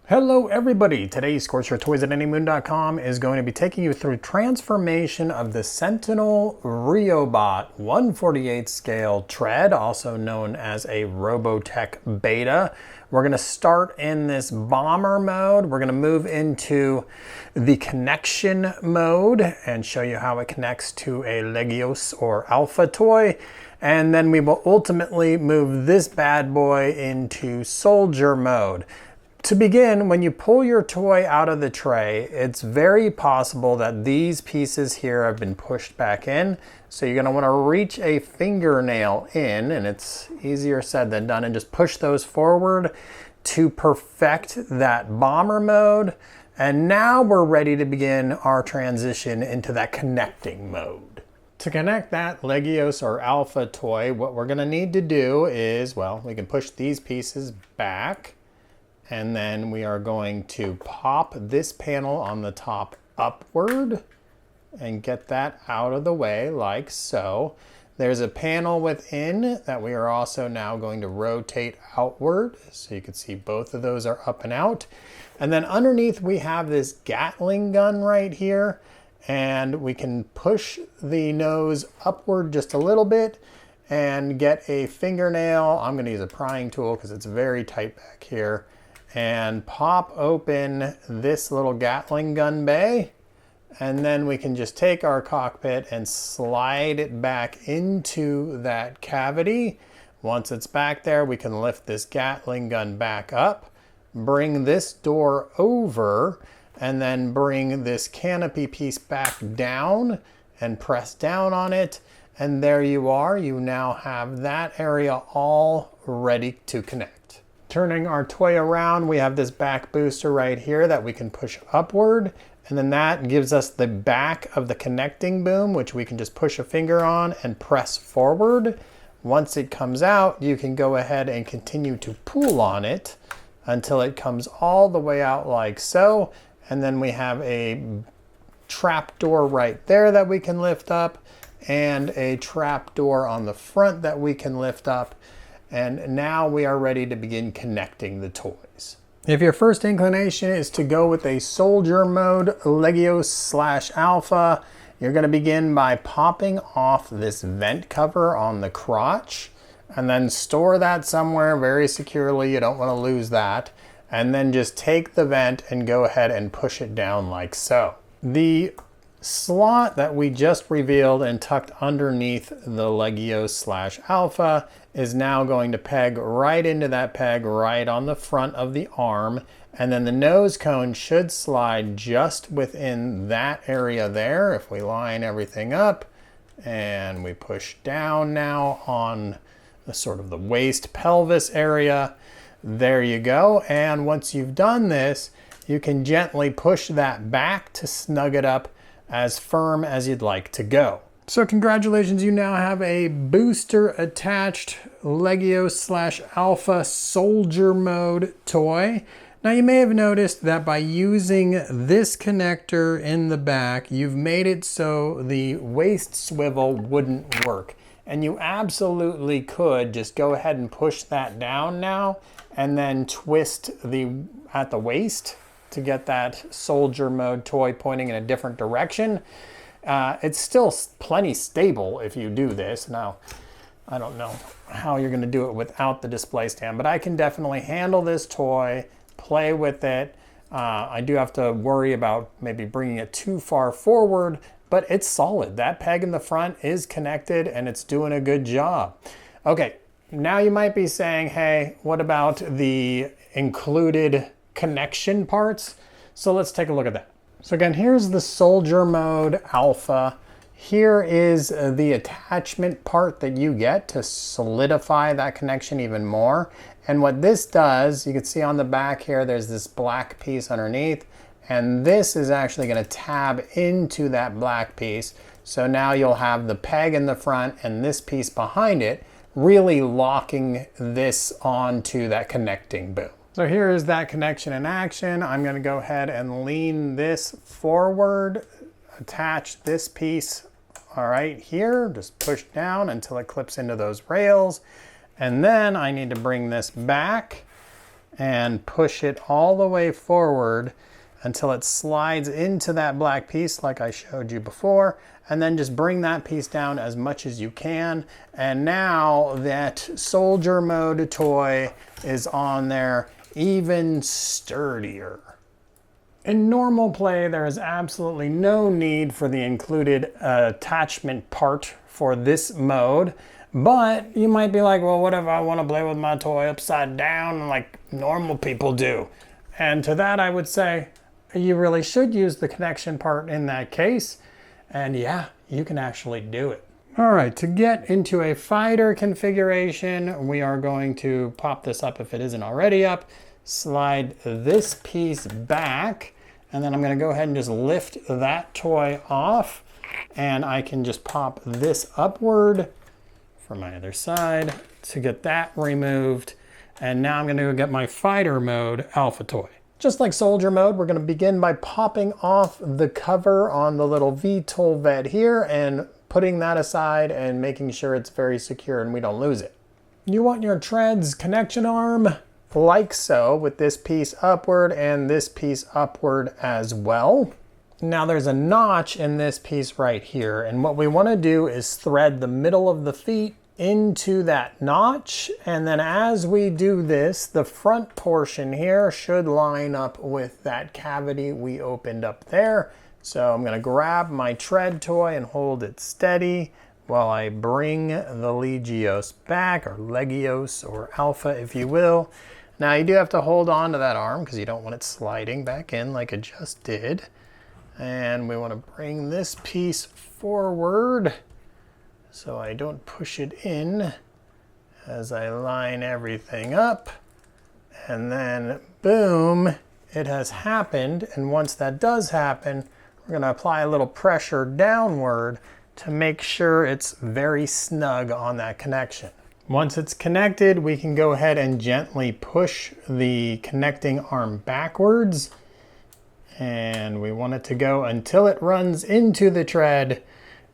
Hello everybody! Today's course for toys@anymoon.com is going to be taking you through transformation of the Sentinel Riobot 1/48 scale tread, also known as a Robotech Beta. We're going to start in this bomber mode. We're going to move into the connection mode and show you how it connects to a Legios or Alpha toy. And then we will ultimately move this bad boy into soldier mode. To begin, when you pull your toy out of the tray, it's very possible that these pieces here have been pushed back in. So you're going to want to reach a fingernail in, and it's easier said than done, and just push those forward to perfect that bomber mode. And now we're ready to begin our transition into that connecting mode. To connect that Legios or Alpha toy, what we're going to need to do is, well, we can push these pieces back. And then we are going to pop this panel on the top upward and get that out of the way like so. There's a panel within that we are also now going to rotate outward. So you can see both of those are up and out. And then underneath we have this Gatling gun right here. And we can push the nose upward just a little bit and get a fingernail. I'm going to use a prying tool because it's very tight back here. And pop open this little Gatling gun bay. And then we can just take our cockpit and slide it back into that cavity. Once it's back there, we can lift this Gatling gun back up, bring this door over, and then bring this canopy piece back down and press down on it. And there you are. You now have that area all ready to connect. Turning our toy around, we have this back booster right here that we can push upward. And then that gives us the back of the connecting boom, which we can just push a finger on and press forward. Once it comes out, you can go ahead and continue to pull on it until it comes all the way out like so. And then we have a trap door right there that we can lift up and a trap door on the front that we can lift up. And now we are ready to begin connecting the toys. If your first inclination is to go with a soldier mode Legios/Alpha, you're going to begin by popping off this vent cover on the crotch and then store that somewhere very securely. You don't want to lose that. And then just take the vent and go ahead and push it down like so. The slot that we just revealed and tucked underneath the Legios/Alpha is now going to peg right into that peg right on the front of the arm. And then the nose cone should slide just within that area there. If we line everything up and we push down now on the sort of the waist pelvis area, there you go. And once you've done this, you can gently push that back to snug it up as firm as you'd like to go. So congratulations, you now have a booster attached Legios/Alpha soldier mode toy. Now you may have noticed that by using this connector in the back, you've made it so the waist swivel wouldn't work. And you absolutely could just go ahead and push that down now and then twist at the waist to get that soldier mode toy pointing in a different direction. It's still plenty stable if you do this. Now, I don't know how you're going to do it without the display stand, but I can definitely handle this toy, play with it. I do have to worry about maybe bringing it too far forward, but it's solid. That peg in the front is connected and it's doing a good job. Okay, now you might be saying, hey, what about the included connection parts? So let's take a look at that. So again, here's the soldier mode Alpha. Here is the attachment part that you get to solidify that connection even more. And what this does, you can see on the back here, there's this black piece underneath, and this is actually going to tab into that black piece. So now you'll have the peg in the front and this piece behind it, really locking this onto that connecting boom. So here is that connection in action. I'm going to go ahead and lean this forward, attach this piece right here, just push down until it clips into those rails. And then I need to bring this back and push it all the way forward until it slides into that black piece like I showed you before, and then just bring that piece down as much as you can. And now that soldier mode toy is on there even sturdier. In normal play, there is absolutely no need for the included attachment part for this mode, but you might be like, well, what if I want to play with my toy upside down like normal people do? And to that I would say, you really should use the connection part in that case. And yeah, you can actually do it. All right, to get into a fighter configuration, we are going to pop this up if it isn't already up, slide this piece back, and then I'm gonna go ahead and just lift that toy off, and I can just pop this upward from my other side to get that removed. And now I'm gonna go get my fighter mode alpha toy. Just like soldier mode, we're gonna begin by popping off the cover on the little VTOL vet here and putting that aside and making sure it's very secure and we don't lose it. You want your treads connection arm like so, with this piece upward and this piece upward as well. Now there's a notch in this piece right here, and what we want to do is thread the middle of the feet into that notch, and then as we do this, the front portion here should line up with that cavity we opened up there. So I'm going to grab my tread toy and hold it steady while I bring the Legios back, or Legios, or Alpha if you will. Now you do have to hold on to that arm because you don't want it sliding back in like it just did. And we want to bring this piece forward so I don't push it in as I line everything up. And then boom, it has happened. And once that does happen, we're going to apply a little pressure downward to make sure it's very snug on that connection. Once it's connected, we can go ahead and gently push the connecting arm backwards. And we want it to go until it runs into the tread.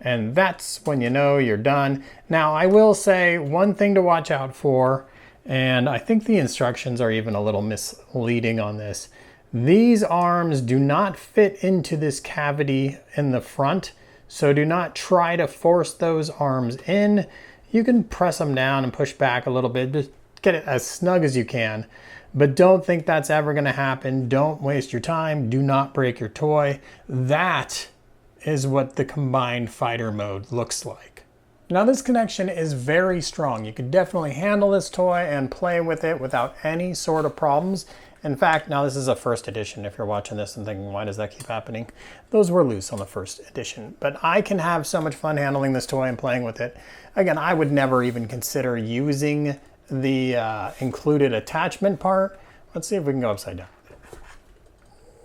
And that's when you know you're done. Now, I will say one thing to watch out for, and I think the instructions are even a little misleading on this. These arms do not fit into this cavity in the front, so do not try to force those arms in. You can press them down and push back a little bit, just get it as snug as you can. But don't think that's ever gonna happen. Don't waste your time. Do not break your toy. That is what the combined fighter mode looks like. Now this connection is very strong. You can definitely handle this toy and play with it without any sort of problems. In fact, now this is a first edition. If you're watching this and thinking, why does that keep happening? Those were loose on the first edition, but I can have so much fun handling this toy and playing with it. Again, I would never even consider using the included attachment part. Let's see if we can go upside down.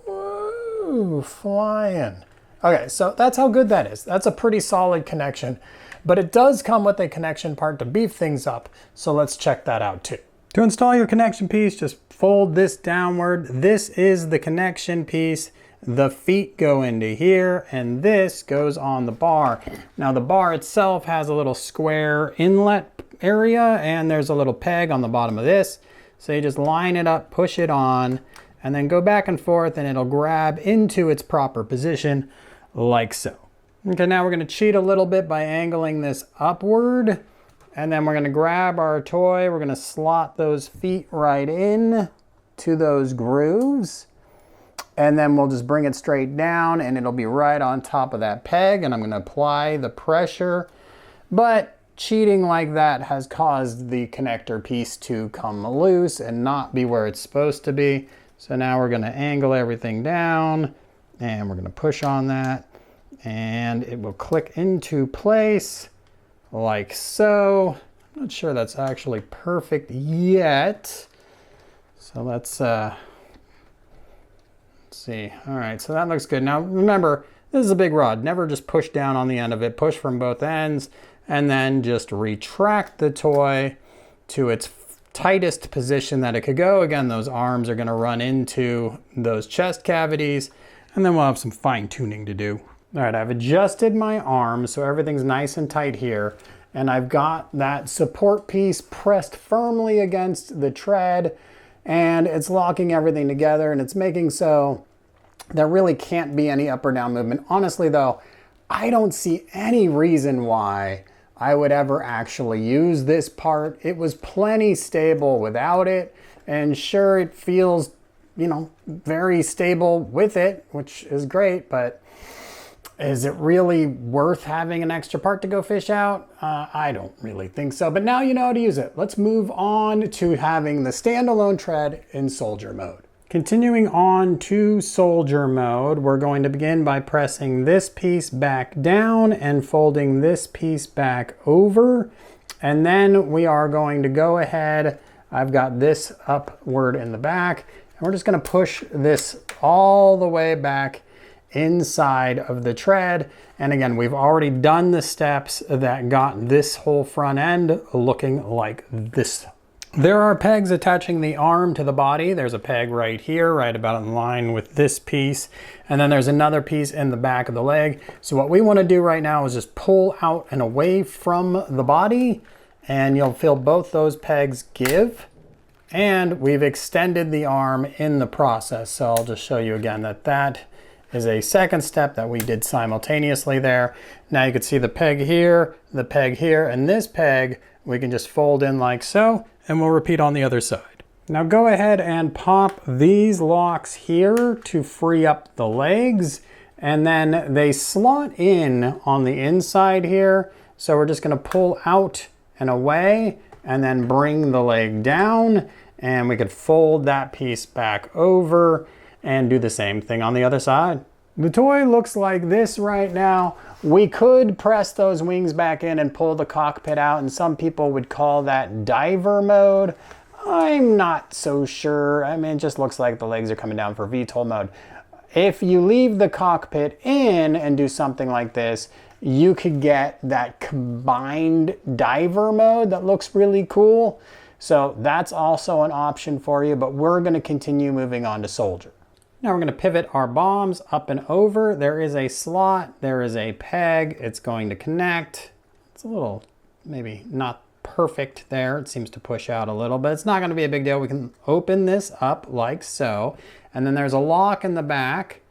Woo, flying. Okay, so that's how good that is. That's a pretty solid connection, but it does come with a connection part to beef things up. So let's check that out too. To install your connection piece, just fold this downward. This is the connection piece. The feet go into here, and this goes on the bar. Now the bar itself has a little square inlet area, and there's a little peg on the bottom of this. So you just line it up, push it on, and then go back and forth, and it'll grab into its proper position like so. Okay, now we're gonna cheat a little bit by angling this upward, and then we're gonna grab our toy, we're gonna slot those feet right in to those grooves, and then we'll just bring it straight down, and it'll be right on top of that peg, and I'm gonna apply the pressure. But cheating like that has caused the connector piece to come loose and not be where it's supposed to be. So now we're gonna angle everything down, and we're gonna push on that, and it will click into place like so. I'm not sure that's actually perfect yet. So let's see. All right, so that looks good. Now remember, this is a big rod. Never just push down on the end of it. Push from both ends, and then just retract the toy to its tightest position that it could go. Again, those arms are gonna run into those chest cavities, and then we'll have some fine tuning to do. All right, I've adjusted my arms so everything's nice and tight here, and I've got that support piece pressed firmly against the tread, and it's locking everything together, and it's making so there really can't be any up or down movement. Honestly though, I don't see any reason why I would ever actually use this part. It was plenty stable without it, and sure, it feels, you know, very stable with it, which is great, but is it really worth having an extra part to go fish out? I don't really think so, but now you know how to use it. Let's move on to having the standalone tread in soldier mode. Continuing on to soldier mode, we're going to begin by pressing this piece back down and folding this piece back over. And then we are going to go ahead, I've got this upward in the back, and we're just going to push this all the way back inside of the tread. And again, we've already done the steps that got this whole front end looking like this. There are pegs attaching the arm to the body. There's a peg right here, right about in line with this piece. And then there's another piece in the back of the leg. So what we want to do right now is just pull out and away from the body, and you'll feel both those pegs give. And we've extended the arm in the process. So I'll just show you again that that is a second step that we did simultaneously there. Now you can see the peg here, and this peg we can just fold in like so, and we'll repeat on the other side. Now go ahead and pop these locks here to free up the legs, and then they slot in on the inside here. So we're just gonna pull out and away, and then bring the leg down, and we could fold that piece back over and do the same thing on the other side. The toy looks like this right now. We could press those wings back in and pull the cockpit out, and some people would call that diver mode. I'm not so sure. I mean, it just looks like the legs are coming down for VTOL mode. If you leave the cockpit in and do something like this, you could get that combined diver mode that looks really cool. So that's also an option for you, but we're gonna continue moving on to soldier. Now we're going to pivot our bombs up and over. There is a slot, there is a peg, it's going to connect. It's a little, maybe not perfect there. It seems to push out a little, but it's not going to be a big deal. We can open this up like so. And then there's a lock in the back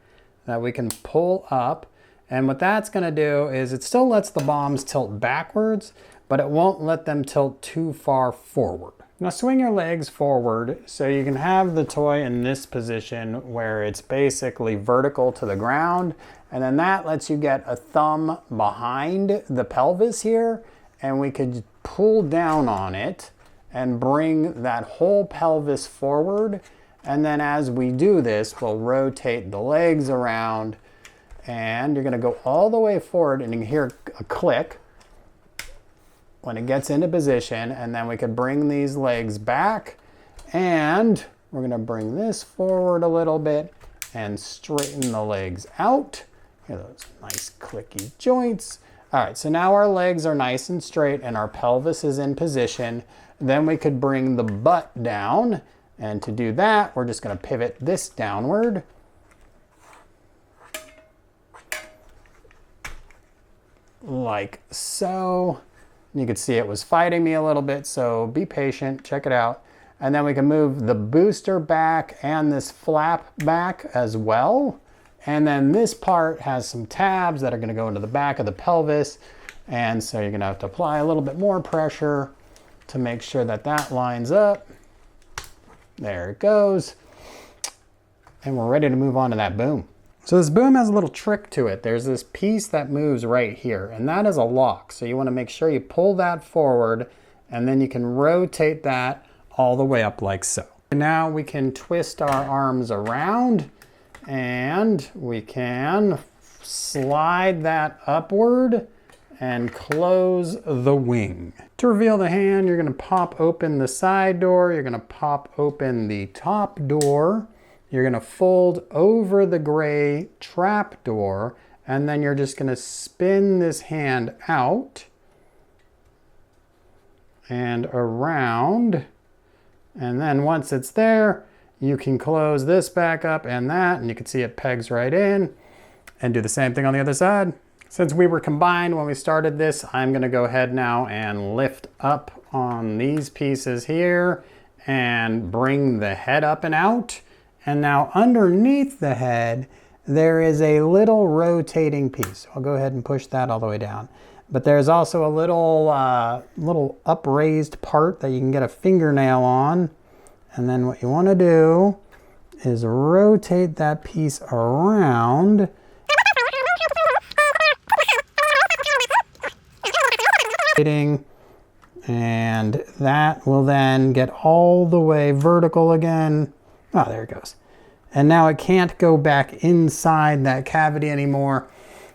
that we can pull up. And what that's going to do is it still lets the bombs tilt backwards, but it won't let them tilt too far forward. Now swing your legs forward so you can have the toy in this position where it's basically vertical to the ground, and then that lets you get a thumb behind the pelvis here, and we could pull down on it and bring that whole pelvis forward. And then as we do this, we'll rotate the legs around, and you're going to go all the way forward, and you can hear a click when it gets into position, and then we could bring these legs back, and we're gonna bring this forward a little bit and straighten the legs out. Hear those nice clicky joints. All right, so now our legs are nice and straight and our pelvis is in position. Then we could bring the butt down, and to do that, we're just gonna pivot this downward. Like so. You could see it was fighting me a little bit, so be patient, check it out. And then we can move the booster back and this flap back as well. And then this part has some tabs that are gonna go into the back of the pelvis. And so you're gonna have to apply a little bit more pressure to make sure that that lines up. There it goes. And we're ready to move on to that boom. So this boom has a little trick to it. There's this piece that moves right here, and that is a lock. So you want to make sure you pull that forward, and then you can rotate that all the way up like so. And now we can twist our arms around, and we can slide that upward and close the wing. To reveal the hand, you're going to pop open the side door, you're going to pop open the top door. You're gonna fold over the gray trap door, and then you're just gonna spin this hand out and around. And then once it's there, you can close this back up and that, and you can see it pegs right in, and do the same thing on the other side. Since we were combined when we started this, I'm gonna go ahead now and lift up on these pieces here and bring the head up and out. And now underneath the head, there is a little rotating piece. I'll go ahead and push that all the way down. But there's also a little upraised part that you can get a fingernail on. And then what you want to do is rotate that piece around. And that will then get all the way vertical again. Oh, there it goes. And now it can't go back inside that cavity anymore,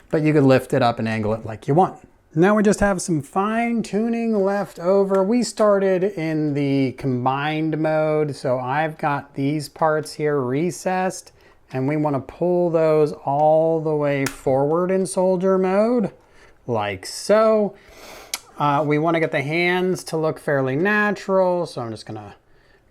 but you could lift it up and angle it like you want. Now we just have some fine tuning left over. We started in the combined mode, so I've got these parts here recessed, and we want to pull those all the way forward in soldier mode, like so. We want to get the hands to look fairly natural, so I'm just gonna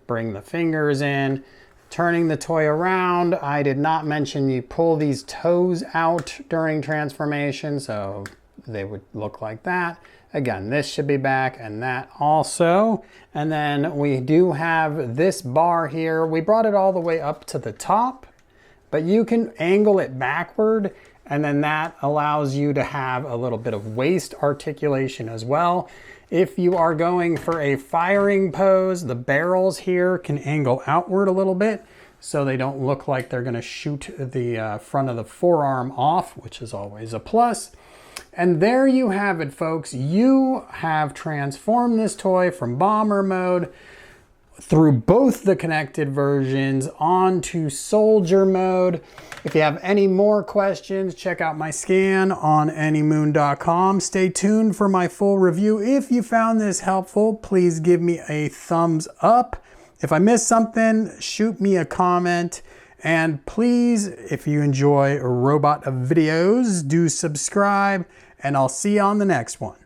bring the fingers in. Turning the toy around, I did not mention you pull these toes out during transformation, so they would look like that. Again, this should be back and that also. And then we do have this bar here. We brought it all the way up to the top, but you can angle it backward, and then that allows you to have a little bit of waist articulation as well. If you are going for a firing pose, the barrels here can angle outward a little bit so they don't look like they're gonna shoot the front of the forearm off, which is always a plus. And there you have it, folks. You have transformed this toy from bomber mode through both the connected versions onto soldier mode. If you have any more questions, check out my scan on anymoon.com. Stay tuned for my full review. If you found this helpful, please give me a thumbs up. If I missed something, shoot me a comment. And please, if you enjoy robot videos, do subscribe, and I'll see you on the next one.